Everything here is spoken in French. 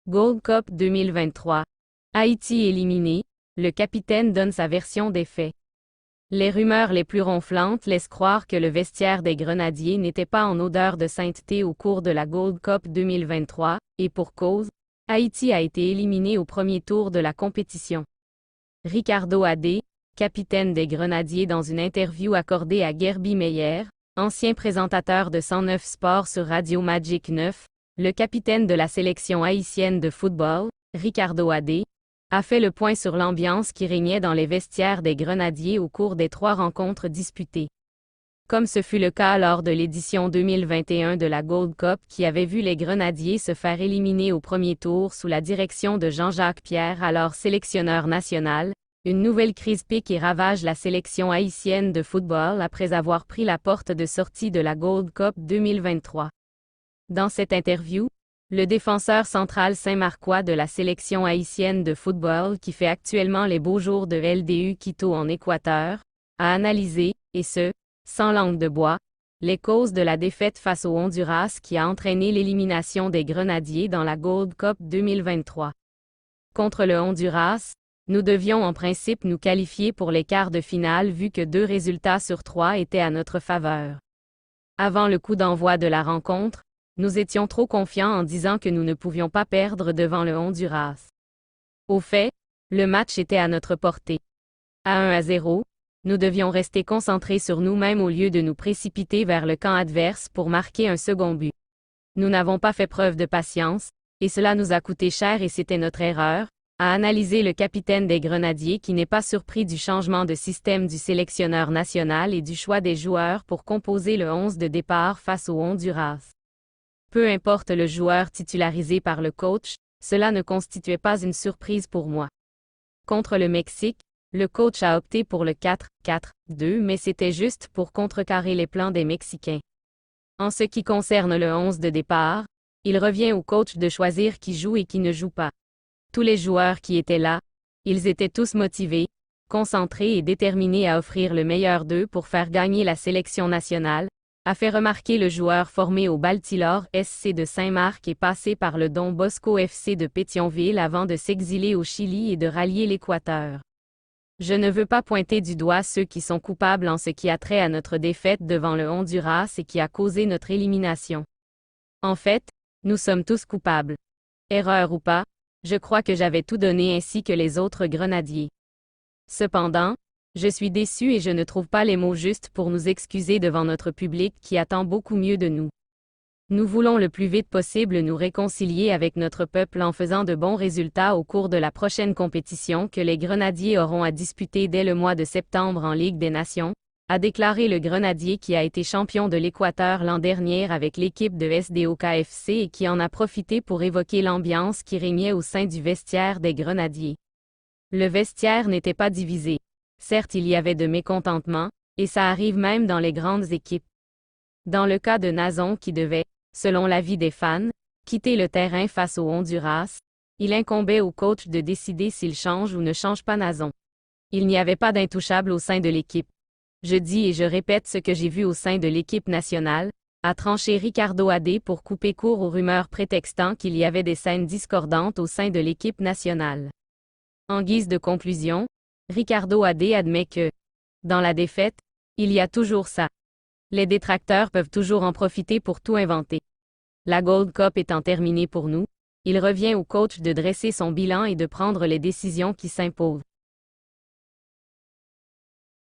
Gold Cup 2023. Haïti éliminé, le capitaine donne sa version des faits. Les rumeurs les plus ronflantes laissent croire que le vestiaire des Grenadiers n'était pas en odeur de sainteté au cours de la Gold Cup 2023, et pour cause, Haïti a été éliminé au premier tour de la compétition. Ricardo Adé, capitaine des Grenadiers dans une interview accordée à Gerby Meyer, ancien présentateur de 109 Sports sur Radio Magic 9, le capitaine de la sélection haïtienne de football, Ricardo Adé, a fait le point sur l'ambiance qui régnait dans les vestiaires des Grenadiers au cours des 3 rencontres disputées. Comme ce fut le cas lors de l'édition 2021 de la Gold Cup qui avait vu les Grenadiers se faire éliminer au premier tour sous la direction de Jean-Jacques Pierre, alors sélectionneur national, une nouvelle crise pique et ravage la sélection haïtienne de football après avoir pris la porte de sortie de la Gold Cup 2023. Dans cette interview, le défenseur central saint-marcois de la sélection haïtienne de football qui fait actuellement les beaux jours de LDU Quito en Équateur, a analysé, et ce, sans langue de bois, les causes de la défaite face au Honduras qui a entraîné l'élimination des Grenadiers dans la Gold Cup 2023. Contre le Honduras, nous devions en principe nous qualifier pour les quarts de finale vu que 2 résultats sur 3 étaient à notre faveur. Avant le coup d'envoi de la rencontre, nous étions trop confiants en disant que nous ne pouvions pas perdre devant le Honduras. Au fait, le match était à notre portée. À 1-0, nous devions rester concentrés sur nous-mêmes au lieu de nous précipiter vers le camp adverse pour marquer un second but. Nous n'avons pas fait preuve de patience, et cela nous a coûté cher et c'était notre erreur, a analysé le capitaine des Grenadiers qui n'est pas surpris du changement de système du sélectionneur national et du choix des joueurs pour composer le 11 de départ face au Honduras. Peu importe le joueur titularisé par le coach, cela ne constituait pas une surprise pour moi. Contre le Mexique, le coach a opté pour le 4-4-2 mais c'était juste pour contrecarrer les plans des Mexicains. En ce qui concerne le 11 de départ, il revient au coach de choisir qui joue et qui ne joue pas. Tous les joueurs qui étaient là, ils étaient tous motivés, concentrés et déterminés à offrir le meilleur d'eux pour faire gagner la sélection nationale, a fait remarquer le joueur formé au Baltimore SC de Saint-Marc et passé par le Don Bosco FC de Pétionville avant de s'exiler au Chili et de rallier l'Équateur. Je ne veux pas pointer du doigt ceux qui sont coupables en ce qui a trait à notre défaite devant le Honduras et qui a causé notre élimination. En fait, nous sommes tous coupables. Erreur ou pas, je crois que j'avais tout donné ainsi que les autres Grenadiers. Cependant, je suis déçu et je ne trouve pas les mots justes pour nous excuser devant notre public qui attend beaucoup mieux de nous. Nous voulons le plus vite possible nous réconcilier avec notre peuple en faisant de bons résultats au cours de la prochaine compétition que les Grenadiers auront à disputer dès le mois de septembre en Ligue des Nations, a déclaré le Grenadier qui a été champion de l'Équateur l'an dernier avec l'équipe de SDOKFC et qui en a profité pour évoquer l'ambiance qui régnait au sein du vestiaire des Grenadiers. Le vestiaire n'était pas divisé. Certes, il y avait de mécontentement, et ça arrive même dans les grandes équipes. Dans le cas de Nazon qui devait, selon l'avis des fans, quitter le terrain face au Honduras, il incombait au coach de décider s'il change ou ne change pas Nazon. Il n'y avait pas d'intouchable au sein de l'équipe. Je dis et je répète ce que j'ai vu au sein de l'équipe nationale, a tranché Ricardo Adé pour couper court aux rumeurs prétextant qu'il y avait des scènes discordantes au sein de l'équipe nationale. En guise de conclusion, Ricardo Adé admet que, dans la défaite, il y a toujours ça. Les détracteurs peuvent toujours en profiter pour tout inventer. La Gold Cup étant terminée pour nous, il revient au coach de dresser son bilan et de prendre les décisions qui s'imposent.